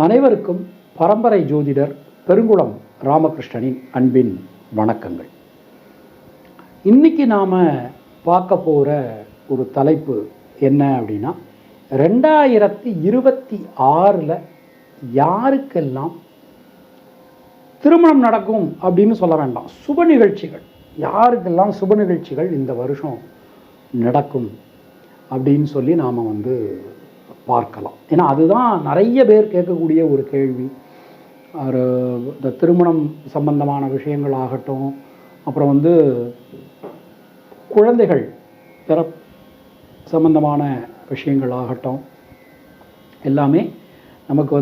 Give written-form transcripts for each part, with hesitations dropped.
அனைவருக்கும் பரம்பரை ஜோதிடர் பெருங்குளம் ராமகிருஷ்ணனின் அன்பின் வணக்கங்கள். இன்னைக்கு நாம் பார்க்க போகிற ஒரு தலைப்பு என்ன அப்படின்னா, 2026 யாருக்கெல்லாம் திருமணம் நடக்கும் அப்படின்னு சொல்ல வேண்டாம், சுப நிகழ்ச்சிகள் யாருக்கெல்லாம் சுப நிகழ்ச்சிகள் இந்த வருஷம் நடக்கும் அப்படின்னு சொல்லி நாம் பார்க்கலாம். ஏன்னா அதுதான் நிறைய பேர் கேட்கக்கூடிய ஒரு கேள்வி. இந்த திருமணம் சம்பந்தமான விஷயங்கள் ஆகட்டும், அப்புறம் குழந்தைகள் சம்பந்தமான விஷயங்கள் ஆகட்டும், எல்லாமே நமக்கு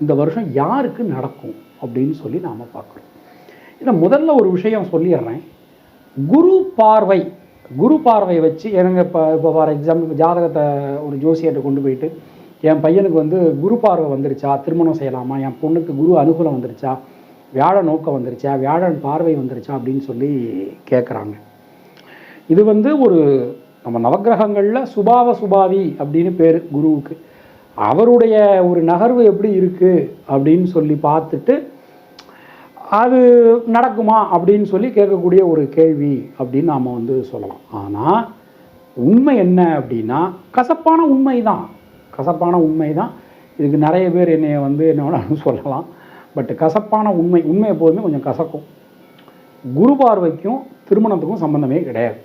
இந்த வருஷம் யாருக்கு நடக்கும் அப்படின்னு சொல்லி நாம் பார்க்குறோம். ஏன்னா முதல்ல ஒரு விஷயம் சொல்லிடுறேன். குரு பார்வை வச்சு எனக்கு இப்போ ஃபார் எக்ஸாம்பிள் ஜாதகத்தை ஒரு ஜோசியர்கிட்ட கொண்டு போயிட்டு, என் பையனுக்கு குரு பார்வை வந்துருச்சா, திருமணம் செய்யலாமா, என் பொண்ணுக்கு குரு அனுகூலம் வந்துருச்சா, வியாழ நோக்கம் வந்துருச்சா, வியாழன் பார்வை வந்துருச்சா அப்படின்னு சொல்லி கேட்குறாங்க. இது ஒரு நம்ம நவக்கிரகங்களில் சுபாவி அப்படின்னு பேர் குருவுக்கு. அவருடைய ஒரு நகர்வு எப்படி இருக்குது அப்படின்னு சொல்லி பார்த்துட்டு அது நடக்குமா அப்படின்னு சொல்லி கேட்கக்கூடிய ஒரு கேள்வி அப்படின்னு நாம் சொல்லலாம். ஆனால் உண்மை என்ன அப்படின்னா, கசப்பான உண்மை தான். இதுக்கு நிறைய பேர் என்னைய என்ன சொல்லலாம். பட் கசப்பான உண்மை எப்போதுமே கொஞ்சம் கசக்கும். குரு பார்வைக்கும் திருமணத்துக்கும் சம்பந்தமே கிடையாது.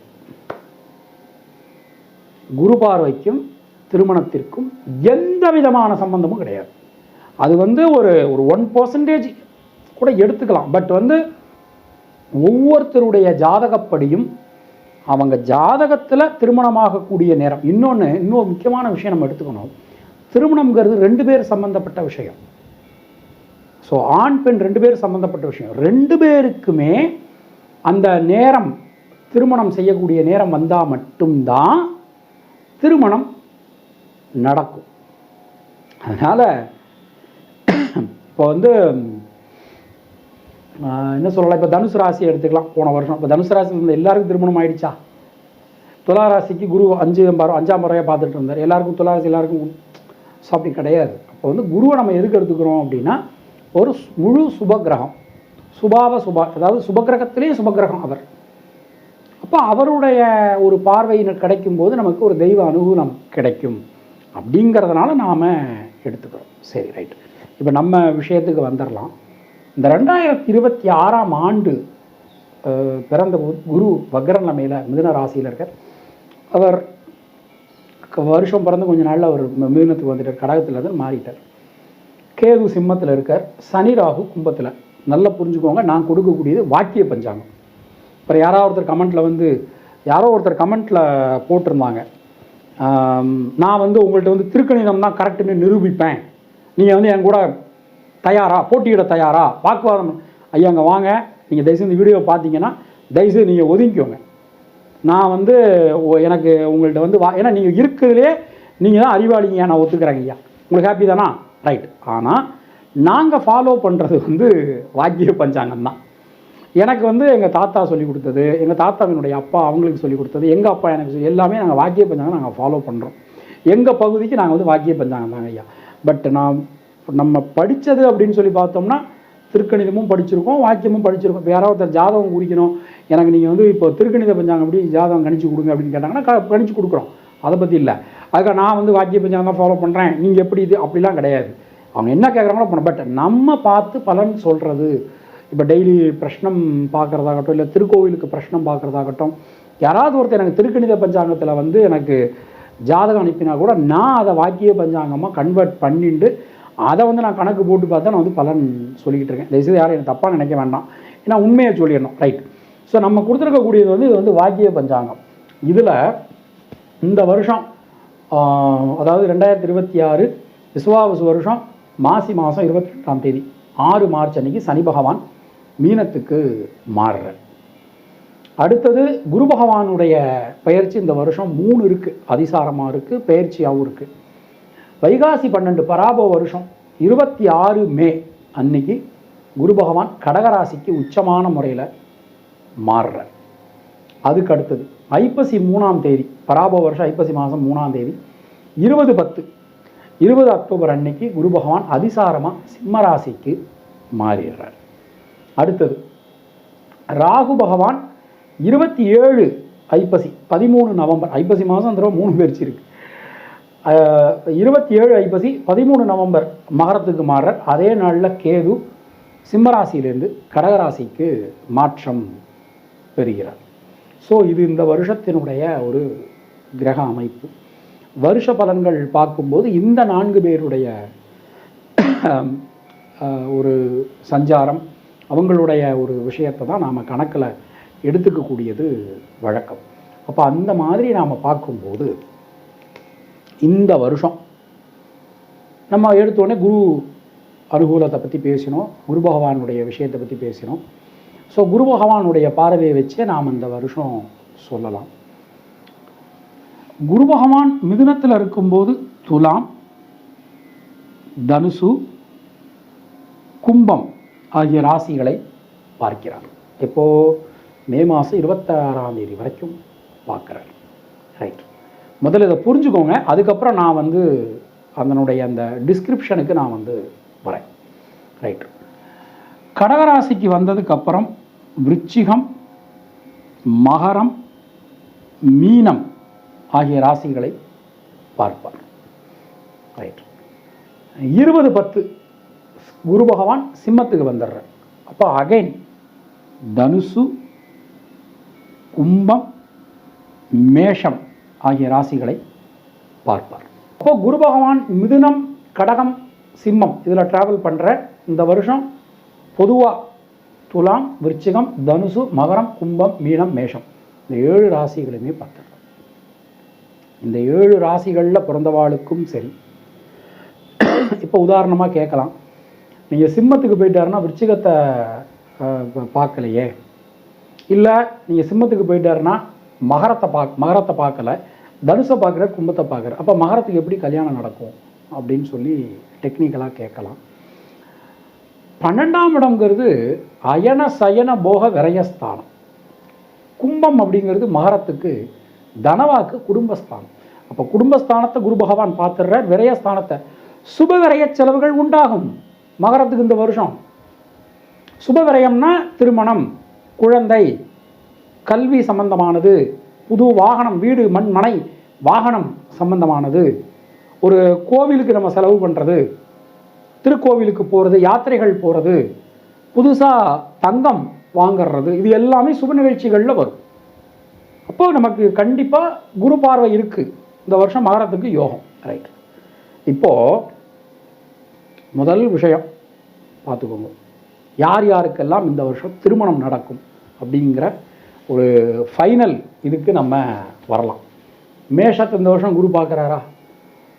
குரு பார்வைக்கும் திருமணத்திற்கும் எந்த விதமான சம்பந்தமும் கிடையாது. அது ஒரு 1% கூட எடுத்துக்கலாம். பட் ஒவ்வொருத்தருடைய ஜாதகப்படியும் அவங்க ஜாதகத்தில் திருமணமாகக்கூடிய நேரம். இன்னொரு முக்கியமான விஷயம் நம்ம எடுத்துக்கணும். திருமணம்ங்கிறது 2 பேர் சம்பந்தப்பட்ட விஷயம். ஸோ ஆண் பெண் 2 பேர் சம்பந்தப்பட்ட விஷயம். 2 பேருக்குமே அந்த நேரம், திருமணம் செய்யக்கூடிய நேரம் வந்தால் மட்டும்தான் திருமணம் நடக்கும். அதனால் இப்போ என்ன சொல்லலாம், இப்போ தனுசு ராசியை எடுத்துக்கலாம். போன வருஷம் இப்போ தனுசு ராசி எல்லாருக்கும் திருமணம் ஆயிடுச்சா? துலா ராசிக்கு குரு 5ஆம் முறையாக பார்த்துட்டு இருந்தார். எல்லாருக்கும் துளாராசி எல்லாருக்கும் அப்படி கிடையாது. அப்போ குருவை நம்ம எதுக்கு எடுத்துக்கிறோம் அப்படின்னா, ஒரு முழு சுபகிரகம், அதாவது சுபகிரகத்திலே சுபகிரகம் அவர். அப்போ அவருடைய ஒரு பார்வையினர் கிடைக்கும் போது நமக்கு ஒரு தெய்வ அனுகூலம் கிடைக்கும் அப்படிங்கிறதுனால நாம் எடுத்துக்கிறோம். சரி, ரைட். இப்போ நம்ம விஷயத்துக்கு வந்துடலாம். இந்த 2026ஆம் ஆண்டு பிறந்த குரு வக்ர நிலைமையில் மிதுன ராசியில் இருக்கார். அவர் வருஷம் பிறந்து கொஞ்சம் நாளில் அவர் மிதுனத்துக்கு வந்துட்டார், கடகத்தில் மாறிட்டார். கேது சிம்மத்தில் இருக்கார், சனி ராகு கும்பத்தில். நல்லா புரிஞ்சுக்கோங்க, நான் கொடுக்கக்கூடியது வாக்கிய பஞ்சாங்கம். அப்புறம் யாரோ ஒருத்தர் கமெண்ட்டில் போட்டிருந்தாங்க, நான் உங்கள்கிட்ட திருக்கணிதம் தான் கரெக்டுன்னு நிரூபிப்பேன், நீங்கள் என் கூட தயாரா, போட்டியிட தயாரா, வாக்குவாதம். ஐயாங்க வாங்க, நீங்கள் தயவுசெய்து இந்த வீடியோ பார்த்தீங்கன்னா தயவுசெய்து நீங்கள் ஒதுங்கிக்கோங்க. நான் எனக்கு உங்கள்கிட்ட ஏன்னா நீங்கள் இருக்கிறதுலே நீங்கள் தான் அறிவாளிங்க, நான் ஒத்துக்கிறேங்க ஐயா, உங்களுக்கு ஹாப்பி தானா? ரைட். ஆனால் நாங்கள் ஃபாலோ பண்ணுறது வாக்கிய பஞ்சாங்கம் தான். எனக்கு எங்கள் தாத்தா சொல்லிக் கொடுத்தது, எங்கள் தாத்தாவினுடைய அப்பா அவங்களுக்கு சொல்லிக் கொடுத்தது, எங்கள் அப்பா எனக்கு எல்லாமே நாங்கள் வாக்கிய பஞ்சாங்கம் நாங்கள் ஃபாலோ பண்ணுறோம். எங்கள் பகுதிக்கு நாங்கள் வாக்கிய பஞ்சாங்கம் தாங்க ஐயா. பட் நம்ம படித்தது அப்படின்னு சொல்லி பார்த்தோம்னா திருக்கணிதமும் படிச்சிருக்கோம், வாக்கியமும் படிச்சிருக்கோம். இப்போ யாராவது ஒருத்தர் ஜாதகம் குறிக்கணும், எனக்கு நீங்கள் இப்போ திருக்கணித பஞ்சாங்கம் அப்படி ஜாதகம் கணிச்சு கொடுங்க அப்படின்னு கேட்டாங்கன்னா கணிச்சு கொடுக்குறோம், அதை பற்றி இல்லை. அதுக்காக நான் வாக்கிய பஞ்சாங்கம் தான் ஃபாலோ பண்ணுறேன், நீங்கள் எப்படி இது அப்படிலாம் கிடையாது. அவங்க என்ன கேட்குறாங்களோ பண்ண. பட் நம்ம பார்த்து பலன் சொல்கிறது, இப்போ டெய்லி பிரஷ்னம் பார்க்குறதாகட்டும், இல்லை திருக்கோவிலுக்கு பிரஷ்னம் பார்க்குறதாகட்டும், யாராவது ஒருத்தர் எனக்கு திருக்கணித பஞ்சாங்கத்தில் எனக்கு ஜாதகம் அனுப்பினா கூட நான் அதை வாக்கிய பஞ்சாங்கமாக கன்வெர்ட் பண்ணிட்டு அதை நான் கணக்கு போட்டு பார்த்தா நான் பலன் சொல்லிக்கிட்டு இருக்கேன். தயவுசெய்து யாரும் எனக்கு தப்பாக நினைக்க வேண்டாம், ஏன்னா உண்மையை சொல்லிடணும். ரைட். ஸோ நம்ம கொடுத்துருக்கக்கூடியது இது வாக்கிய பஞ்சாங்கம். இதில் இந்த வருஷம் அதாவது 2026 விசுவாவசு வருஷம் மாசி மாதம் 22ஆம் தேதி 6 மார்ச் அன்னைக்கு சனி பகவான் மீனத்துக்கு மாறுறார். அடுத்தது குரு பகவானுடைய பயிற்சி இந்த வருஷம் 3 இருக்குது, அதிசாரமாக இருக்குது, பயிற்சியாகவும் இருக்குது. வைகாசி 12 பராபோ வருஷம் 26 மே அன்னைக்கு குரு பகவான் கடகராசிக்கு உச்சமான முறையில் மாறுறார். அதுக்கு அடுத்தது ஐப்பசி 3ஆம் தேதி, பராபோ வருஷம் ஐப்பசி மாதம் 3ஆம் தேதி 20/10 20 அக்டோபர் அன்னைக்கு குரு பகவான் அதிசாரமாக சிம்ம ராசிக்கு மாறிடுறார். அடுத்தது ராகு பகவான் 27 ஐப்பசி 13 நவம்பர், ஐப்பசி மாதம் அந்த 3 பேர்ச்சி இருக்கு, 27 ஐப்பசி 13 நவம்பர் மகரத்துக்கு மாறுறார். அதே நாளில் கேது சிம்மராசியிலிருந்து கடகராசிக்கு மாற்றம் பெறுகிறார். ஸோ இது இந்த வருஷத்தினுடைய ஒரு கிரக அமைப்பு. வருஷ பலன்கள் பார்க்கும்போது இந்த 4 பேருடைய ஒரு சஞ்சாரம், அவங்களுடைய ஒரு விஷயத்தை தான் நாம் கணக்கில் எடுத்துக்கக்கூடியது வழக்கம். அப்போ அந்த மாதிரி நாம் பார்க்கும்போது இந்த வருஷம் நம்ம எடுத்தோடனே குரு அனுகூலத்தை பற்றி பேசினோம், குரு பகவானுடைய விஷயத்தை பற்றி பேசினோம். ஸோ குரு பகவானுடைய பார்வையை வச்சே நாம் இந்த வருஷம் சொல்லலாம். குரு பகவான் மிதுனத்தில் இருக்கும்போது துலாம், தனுசு, கும்பம் ஆகிய ராசிகளை பார்க்கிறார். எப்போ மே மாதம் 26ஆம் தேதி வரைக்கும் பார்க்குறார். ரைட், முதல்ல இதை புரிஞ்சுக்கோங்க. அதுக்கப்புறம் நான் அதனுடைய அந்த டிஸ்கிரிப்ஷனுக்கு நான் வரேன். ரைட், கடகராசிக்கு வந்ததுக்கப்புறம் விருச்சிகம், மகரம், மீனம் ஆகிய ராசிகளை பார்ப்பார். ரைட், 20-10 குரு பகவான் சிம்மத்துக்கு வந்துடுறார். அப்போ அகைன் தனுசு, கும்பம், மேஷம் ஆகிய ராசிகளை பார்ப்பார். அப்போ குரு பகவான் மிதுனம், கடகம், சிம்மம் இதில் ட்ராவல் பண்ணுற இந்த வருஷம் பொதுவாக துலாம், விருச்சிகம், தனுசு, மகரம், கும்பம், மீனம், மேஷம் இந்த 7 ராசிகளையுமே பார்த்துருக்கோம். இந்த 7 ராசிகளில் பிறந்தவாளுக்கும் சரி. இப்போ உதாரணமாக கேட்கலாம், நீங்கள் சிம்மத்துக்கு போயிட்டாருன்னா விருச்சிகத்தை பார்க்கலையே, இல்லை நீங்கள் சிம்மத்துக்கு போயிட்டாருன்னா மகரத்தை பார்க்கல, தனுசை பார்க்குற, கும்பத்தை பார்க்குற, அப்போ மகரத்துக்கு எப்படி கல்யாணம் நடக்கும் அப்படின்னு சொல்லி டெக்னிக்கலாக கேட்கலாம். 12ஆம் இடம்ங்கிறது அயன சயன போக விரயஸ்தானம். கும்பம் அப்படிங்கிறது மகரத்துக்கு தனவாக்கு குடும்பஸ்தானம். அப்போ குடும்பஸ்தானத்தை குரு பகவான் பார்த்துடுற, விரயஸ்தானத்தை சுப விரய செலவுகள் உண்டாகும் மகரத்துக்கு இந்த வருஷம். சுப விரயம்னா திருமணம், குழந்தை, கல்வி சம்பந்தமானது, புது வாகனம், வீடு, மண், மனை, வாகனம் சம்பந்தமானது, ஒரு கோவிலுக்கு நம்ம செலவு பண்ணுறது, திருக்கோவிலுக்கு போகிறது, யாத்திரைகள் போகிறது, புதுசாக தங்கம் வாங்கிறது, இது எல்லாமே சுப நிகழ்ச்சிகளில் வரும். அப்போ நமக்கு கண்டிப்பாக குரு பார்வை இருக்குது இந்த வருஷம் மகரத்துக்கு யோகம். ரைட், இப்போது முதல் விஷயம் பார்த்துக்கோங்க, யார் யாருக்கெல்லாம் இந்த வருஷம் திருமணம் நடக்கும் அப்படிங்கிற ஒரு ஃபைனல் இதுக்கு நம்ம வரலாம். மேஷத்தை இந்த வருஷம் குரு பார்க்குறாரா?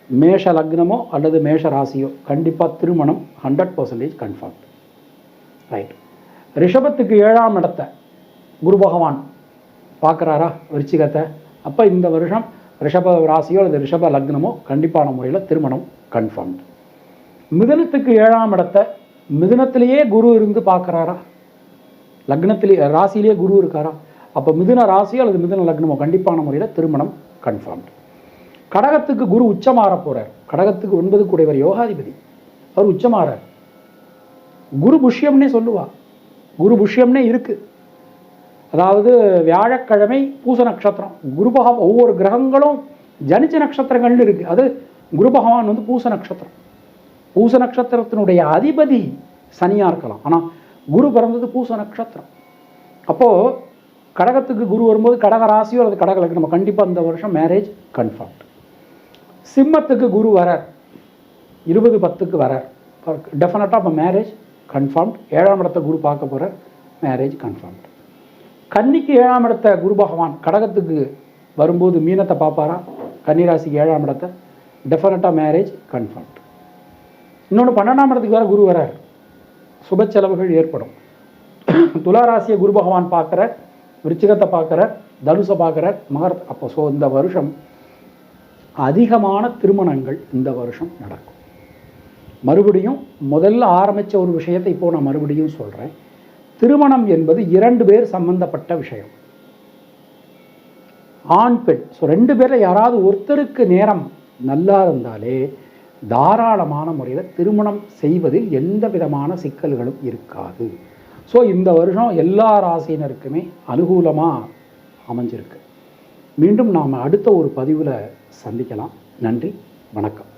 மேஷ லக்னமோ அல்லது மேஷ ராசியோ கண்டிப்பாக திருமணம் 100% கன்ஃபார்ம். ரைட், ரிஷபத்துக்கு 7ஆம் இடத்தை குரு பகவான் பார்க்குறாரா? விருச்சிகத்தை. அப்போ இந்த வருஷம் ரிஷப ராசியோ அல்லது ரிஷப லக்னமோ கண்டிப்பான முறையில் திருமணம் கன்ஃபார்ம். மிதுனத்துக்கு 7ஆம் இடத்தை மிதுனத்திலேயே குரு இருந்து பார்க்குறாரா? லக்னத்திலே ராசியிலே குரு இருக்காரா? அப்போ மிதுன ராசியோ அல்லது மிதுன லக்னமோ கண்டிப்பான முறையில் திருமணம் கன்ஃபார்ம். கடகத்துக்கு குரு உச்சமாற போகிறார். கடகத்துக்கு 9 கூடையவர் யோகாதிபதி, அவர் உச்சமாறார். குரு புஷ்யம்னே சொல்லுவா, குரு புஷ்யம்னே இருக்கு. அதாவது வியாழக்கிழமை பூச நட்சத்திரம், குரு பகவான் ஒவ்வொரு கிரகங்களும் ஜனிச்ச நட்சத்திரங்கள்னு இருக்கு. அது குரு பகவான் பூச நட்சத்திரம். பூச நட்சத்திரத்தினுடைய அதிபதி சனியா இருக்கலாம், ஆனால் குரு பிறந்தது பூச நட்சத்திரம். அப்போது கடகத்துக்கு குரு வரும்போது கடக ராசியோ அல்லது கடக லக்னம் கண்டிப்பாக இந்த வருஷம் மேரேஜ் கன்ஃபார்ம். சிம்மத்துக்கு குரு வரார், 20-10க்கு வரார், டெஃபினட்டாக இப்போ மேரேஜ் கன்ஃபார்ம். 7ஆம் இடத்தை குரு பார்க்க போகிறார், மேரேஜ் கன்ஃபார்ம். கன்னிக்கு 7ஆம் இடத்தை குரு பகவான் கடகத்துக்கு வரும்போது மீனத்தை பார்ப்பாரா? கன்னிராசிக்கு 7ஆம் இடத்தை, டெஃபினட்டாக மேரேஜ் கன்ஃபார்ம். இன்னொன்று 12ஆம் இடத்துக்கு வேறு குரு வரார், சுப செலவுகள் ஏற்படும். துளாராசியை குரு பகவான் பார்க்குற, விருச்சிகத்தை பார்க்குற, தனுசை பார்க்குற, மகர. அப்போ ஸோ இந்த வருஷம் அதிகமான திருமணங்கள் இந்த வருஷம் நடக்கும். மறுபடியும் முதல்ல ஆரம்பித்த ஒரு விஷயத்தை இப்போது நான் மறுபடியும் சொல்கிறேன். திருமணம் என்பது 2 பேர் சம்பந்தப்பட்ட விஷயம், ஆண் பெண். ஸோ 2 பேரில் யாராவது ஒருத்தருக்கு நேரம் நல்லா இருந்தாலே தாராளமான முறையில் திருமணம் செய்வதில் எந்த விதமான சிக்கல்களும் இருக்காது. ஸோ இந்த வருஷம் எல்லா ராசியினருக்குமே அனுகூலமாக அமைஞ்சிருக்கு. மீண்டும் நாம் அடுத்த ஒரு பதிவில் சந்திக்கலாம். நன்றி, வணக்கம்.